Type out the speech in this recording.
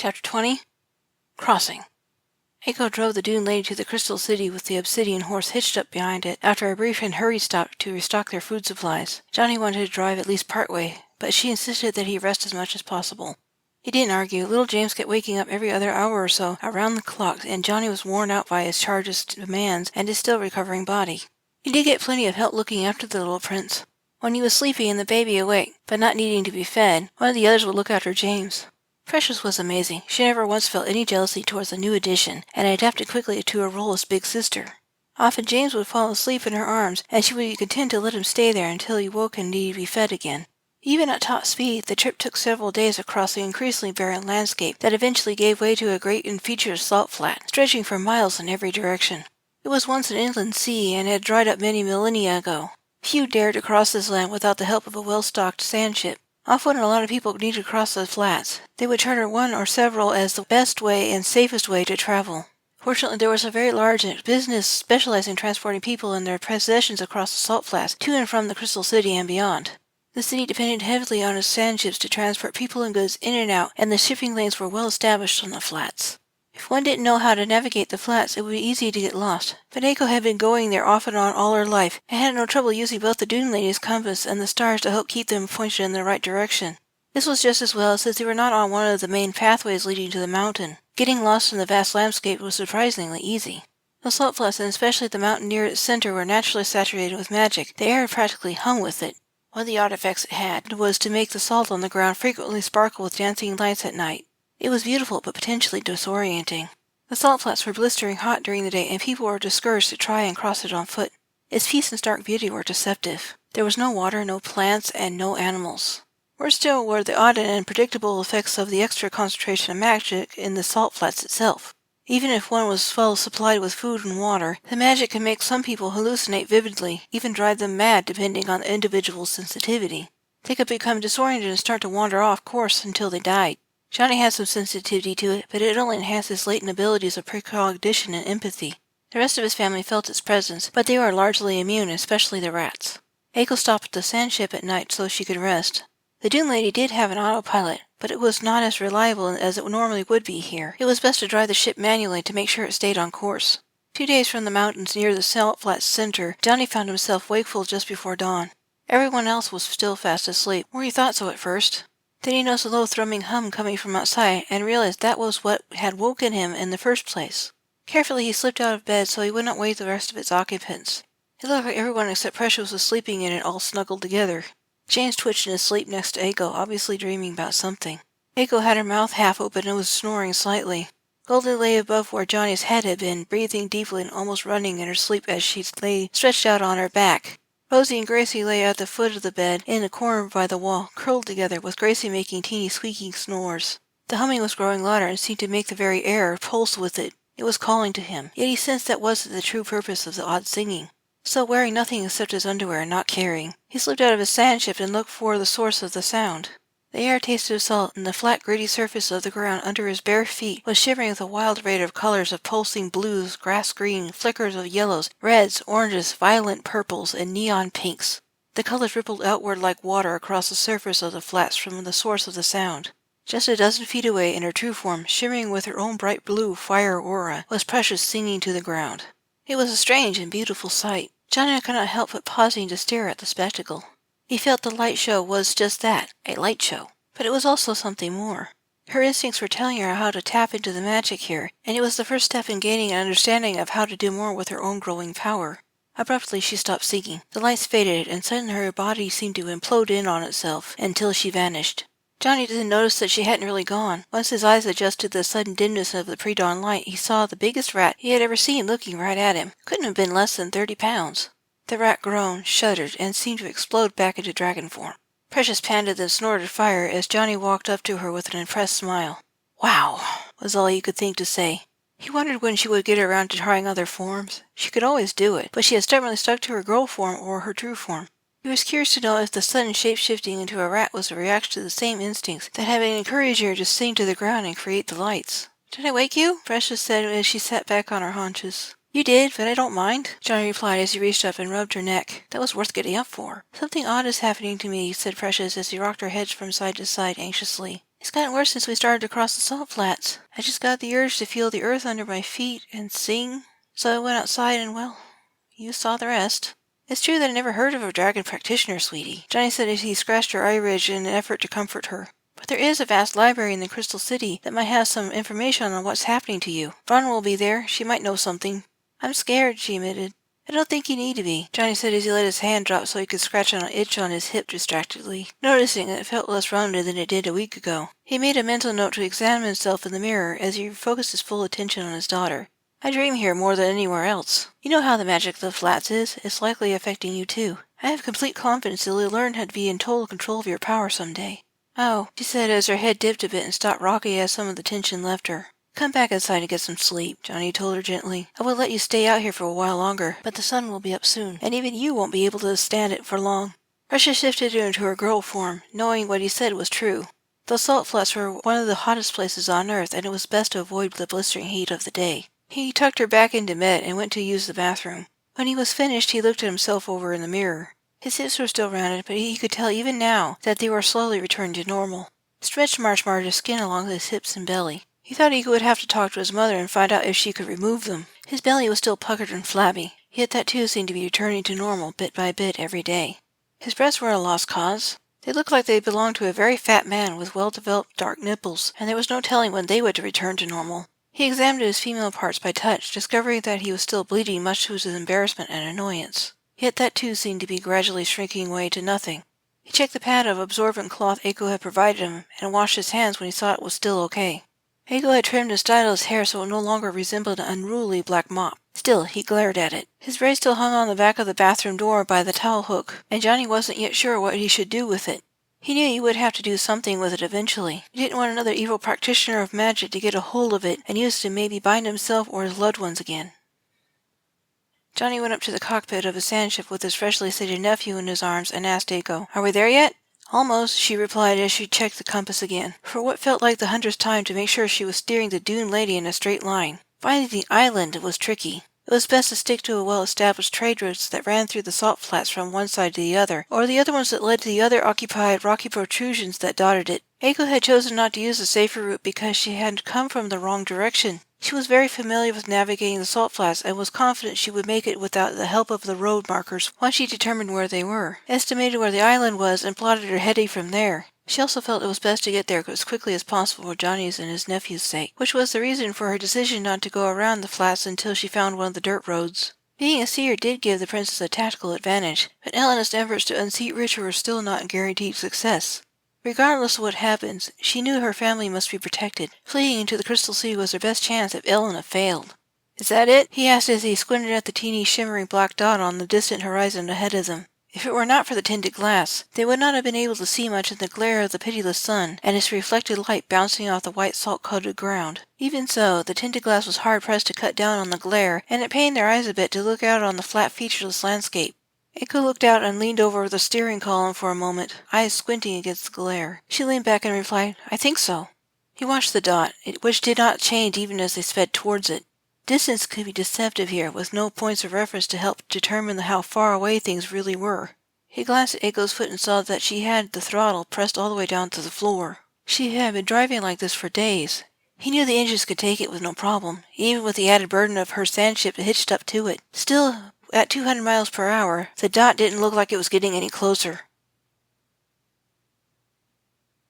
Chapter 20. Crossing. Eiko drove the Dune Lady to the Crystal City with the obsidian horse hitched up behind it after a brief and hurried stop to restock their food supplies. Johnny wanted to drive at least part way, but she insisted that he rest as much as possible. He didn't argue. Little James kept waking up every other hour or so around the clock, and Johnny was worn out by his charge's demands and his still recovering body. He did get plenty of help looking after the little prince. When he was sleepy and the baby awake, but not needing to be fed, one of the others would look after James. Precious was amazing. She never once felt any jealousy towards the new addition, and adapted quickly to her role as big sister. Often James would fall asleep in her arms, and she would be content to let him stay there until he woke and needed to be fed again. Even at top speed, the trip took several days across the increasingly barren landscape that eventually gave way to a great and featureless salt flat, stretching for miles in every direction. It was once an inland sea and had dried up many millennia ago. Few dared to cross this land without the help of a well-stocked sand ship. Often a lot of people needed to cross the flats. They would charter one or several as the best way and safest way to travel. Fortunately, there was a very large business specializing in transporting people and their possessions across the salt flats to and from the Crystal City and beyond. The city depended heavily on its sand ships to transport people and goods in and out, and the shipping lanes were well established on the flats. If one didn't know how to navigate the flats, it would be easy to get lost, but Eiko had been going there off and on all her life, and had no trouble using both the Dune Lady's compass and the stars to help keep them pointed in the right direction. This was just as well, since they were not on one of the main pathways leading to the mountain. Getting lost in the vast landscape was surprisingly easy. The salt flats, and especially the mountain near its center, were naturally saturated with magic. The air practically hung with it. One of the artifacts it had was to make the salt on the ground frequently sparkle with dancing lights at night. It was beautiful, but potentially disorienting. The salt flats were blistering hot during the day, and people were discouraged to try and cross it on foot. Its peace and stark beauty were deceptive. There was no water, no plants, and no animals. Worse still were the odd and unpredictable effects of the extra concentration of magic in the salt flats itself. Even if one was well supplied with food and water, the magic could make some people hallucinate vividly, even drive them mad depending on the individual's sensitivity. They could become disoriented and start to wander off course until they died. Johnny had some sensitivity to it, but it only enhanced his latent abilities of precognition and empathy. The rest of his family felt its presence, but they were largely immune, especially the rats. Eiko stopped at the sand ship at night so she could rest. The Dune Lady did have an autopilot, but it was not as reliable as it normally would be here. It was best to drive the ship manually to make sure it stayed on course. 2 days from the mountains near the salt flats center, Johnny found himself wakeful just before dawn. Everyone else was still fast asleep, or he thought so at first. Then he noticed a low thrumming hum coming from outside and realized that was what had woken him in the first place. Carefully he slipped out of bed so he would not wake the rest of its occupants. It looked like everyone except Precious was sleeping in it all snuggled together. James twitched in his sleep next to Eiko, obviously dreaming about something. Eiko had her mouth half open and was snoring slightly. Goldie lay above where Johnny's head had been, breathing deeply and almost running in her sleep as she lay stretched out on her back. Rosie and Gracie lay at the foot of the bed, in a corner by the wall, curled together, with Gracie making teeny squeaking snores. The humming was growing louder and seemed to make the very air pulse with it. It was calling to him, yet he sensed that wasn't the true purpose of the odd singing. So wearing nothing except his underwear and not caring, he slipped out of his sand ship and looked for the source of the sound. The air tasted of salt, and the flat, gritty surface of the ground under his bare feet was shivering with a wild rate of colors of pulsing blues, grass green, flickers of yellows, reds, oranges, violent purples, and neon pinks. The colors rippled outward like water across the surface of the flats from the source of the sound. Just a dozen feet away, in her true form, shimmering with her own bright blue fire aura, was Precious singing to the ground. It was a strange and beautiful sight. Johnny could not help but pausing to stare at the spectacle. He felt the light show was just that, a light show. But it was also something more. Her instincts were telling her how to tap into the magic here, and it was the first step in gaining an understanding of how to do more with her own growing power. Abruptly she stopped singing. The lights faded, and suddenly her body seemed to implode in on itself, until she vanished. Johnny didn't notice that she hadn't really gone. Once his eyes adjusted to the sudden dimness of the pre-dawn light, he saw the biggest rat he had ever seen looking right at him. Couldn't have been less than 30 pounds. The rat groaned, shuddered, and seemed to explode back into dragon form. Precious panted and snorted fire as Johnny walked up to her with an impressed smile. "Wow," was all he could think to say. He wondered when she would get around to trying other forms. She could always do it, but she had stubbornly stuck to her girl form or her true form. He was curious to know if the sudden shape-shifting into a rat was a reaction to the same instincts that had encouraged her to sink to the ground and create the lights. "Did I wake you?" Precious said as she sat back on her haunches. "You did, but I don't mind," Johnny replied as he reached up and rubbed her neck. "That was worth getting up for." "Something odd is happening to me," said Precious as he rocked her head from side to side anxiously. It's gotten worse since we started to cross the salt flats. I just got the urge to feel the earth under my feet and sing. So I went outside and, well, you saw the rest. It's true that I never heard of a dragon practitioner, sweetie, Johnny said as he scratched her eye ridge in an effort to comfort her. But there is a vast library in the Crystal City that might have some information on what's happening to you. Bronwyn will be there. She might know something. I'm scared, she admitted. I don't think you need to be, Johnny said as he let his hand drop so he could scratch on an itch on his hip distractedly, noticing that it felt less rounded than it did a week ago. He made a mental note to examine himself in the mirror as he focused his full attention on his daughter. I dream here more than anywhere else. You know how the magic of the flats is. It's likely affecting you too. I have complete confidence that you'll learn how to be in total control of your power someday. Oh, she said as her head dipped a bit and stopped rocking as some of the tension left her. Come back inside and get some sleep, Johnny told her gently. I will let you stay out here for a while longer, but the sun will be up soon, and even you won't be able to stand it for long. Russia shifted into her girl form, knowing what he said was true. The salt flats were one of the hottest places on Earth, and it was best to avoid the blistering heat of the day. He tucked her back into bed and went to use the bathroom. When he was finished, he looked at himself over in the mirror. His hips were still rounded, but he could tell even now that they were slowly returning to normal. Stretch marks marked his skin along his hips and belly. He thought he would have to talk to his mother and find out if she could remove them. His belly was still puckered and flabby, yet that too seemed to be returning to normal bit by bit every day. His breasts were a lost cause. They looked like they belonged to a very fat man with well-developed dark nipples, and there was no telling when they would return to normal. He examined his female parts by touch, discovering that he was still bleeding much to his embarrassment and annoyance. Yet that too seemed to be gradually shrinking away to nothing. He checked the pad of absorbent cloth Eiko had provided him, and washed his hands when he saw it was still okay. Eiko had trimmed and styled his hair so it no longer resembled an unruly black mop. Still, he glared at it. His braid still hung on the back of the bathroom door by the towel hook, and Johnny wasn't yet sure what he should do with it. He knew he would have to do something with it eventually. He didn't want another evil practitioner of magic to get a hold of it and use it to maybe bind himself or his loved ones again. Johnny went up to the cockpit of his sandship with his freshly sated nephew in his arms and asked Eiko, "Are we there yet?" "Almost," she replied as she checked the compass again, for what felt like the 100th time to make sure she was steering the dune lady in a straight line. Finding the island was tricky. It was best to stick to a well-established trade routes that ran through the salt flats from one side to the other, or the other ones that led to the other occupied rocky protrusions that dotted it. Eiko had chosen not to use the safer route because she had come from the wrong direction. She was very familiar with navigating the salt flats and was confident she would make it without the help of the road markers once she determined where they were, estimated where the island was, and plotted her heading from there. She also felt it was best to get there as quickly as possible for Johnny's and his nephew's sake, which was the reason for her decision not to go around the flats until she found one of the dirt roads. Being a seer did give the princess a tactical advantage, but Elena's efforts to unseat Richard were still not guaranteed success. Regardless of what happens, she knew her family must be protected. Fleeing into the Crystal Sea was her best chance if Elena failed. "Is that it?" he asked as he squinted at the teeny shimmering black dot on the distant horizon ahead of them. If it were not for the tinted glass, they would not have been able to see much in the glare of the pitiless sun and its reflected light bouncing off the white salt-coated ground. Even so, the tinted glass was hard-pressed to cut down on the glare, and it pained their eyes a bit to look out on the flat, featureless landscape. Eiko looked out and leaned over the steering column for a moment, eyes squinting against the glare. She leaned back and replied, "I think so." He watched the dot, which did not change even as they sped towards it. Distance could be deceptive here, with no points of reference to help determine how far away things really were. He glanced at Eiko's foot and saw that she had the throttle pressed all the way down to the floor. She had been driving like this for days. He knew the engines could take it with no problem, even with the added burden of her sandship hitched up to it. Still, at 200 miles per hour, the dot didn't look like it was getting any closer.